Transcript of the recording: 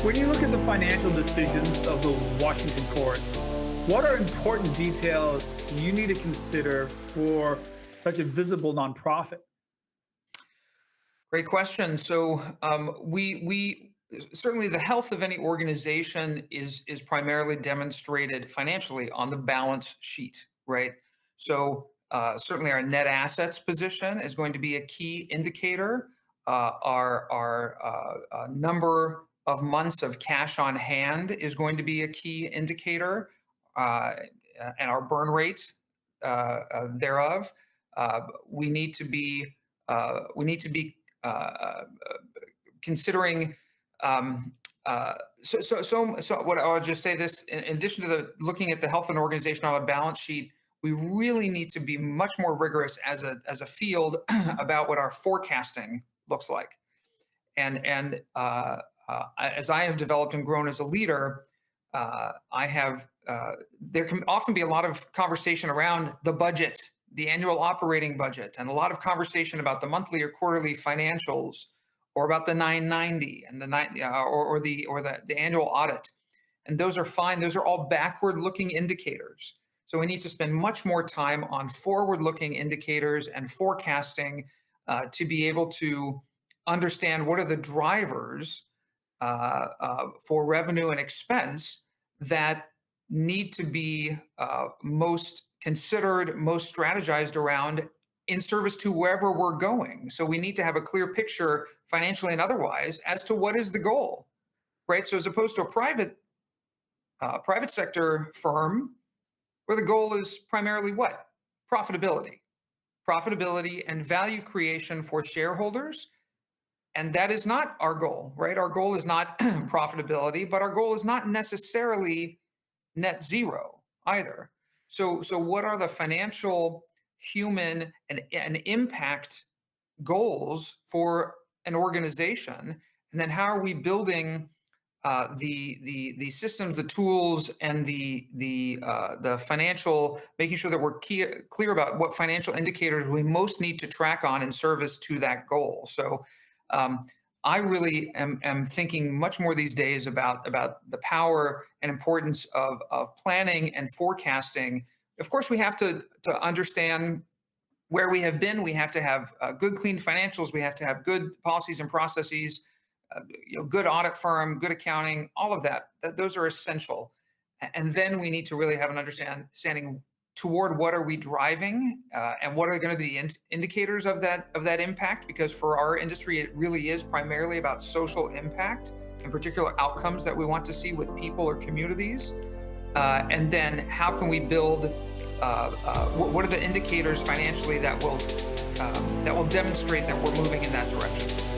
When you look at the financial decisions of the Washington courts, what are important details you need to consider for such a visible nonprofit? Great question. So we certainly the health of any organization is primarily demonstrated financially on the balance sheet, right? So certainly our net assets position is going to be a key indicator. Our number of months of cash on hand is going to be a key indicator, uh, and our burn rate thereof. We need to be uh, considering um, so what I'll just say this in addition to the looking at the health of an organization on a balance sheet, we really need to be much more rigorous as a field about what our forecasting looks like. As I have developed and grown as a leader, I have there can often be a lot of conversation around the budget, the annual operating budget, and a lot of conversation about the monthly or quarterly financials, or about the 990 and the annual audit. And those are fine. Those are all backward-looking indicators. So we need to spend much more time on forward-looking indicators and forecasting to be able to understand what are the drivers for revenue and expense that need to be most considered, most strategized around in service to wherever we're going. So we need to have a clear picture, financially and otherwise, as to what is the goal, right? So as opposed to a private sector firm, where the goal is primarily what? Profitability and value creation for shareholders. And that is not our goal, right? Our goal is not profitability, but our goal is not necessarily net zero either. So what are the financial, human, and impact goals for an organization? And then how are we building the systems, the tools, and the financial, making sure that we're clear about what financial indicators we most need to track on in service to that goal. So um, I really am thinking much more these days about the power and importance of planning and forecasting. Of course, we have to understand where we have been. We have to have good, clean financials. We have to have good policies and processes, good audit firm, good accounting, all of that. Those are essential. And then we need to really have an understanding toward what are we driving, and what are going to be the indicators of that impact. Because for our industry, it really is primarily about social impact and particular outcomes that we want to see with people or communities. And then how can we build? What are the indicators financially that will demonstrate that we're moving in that direction?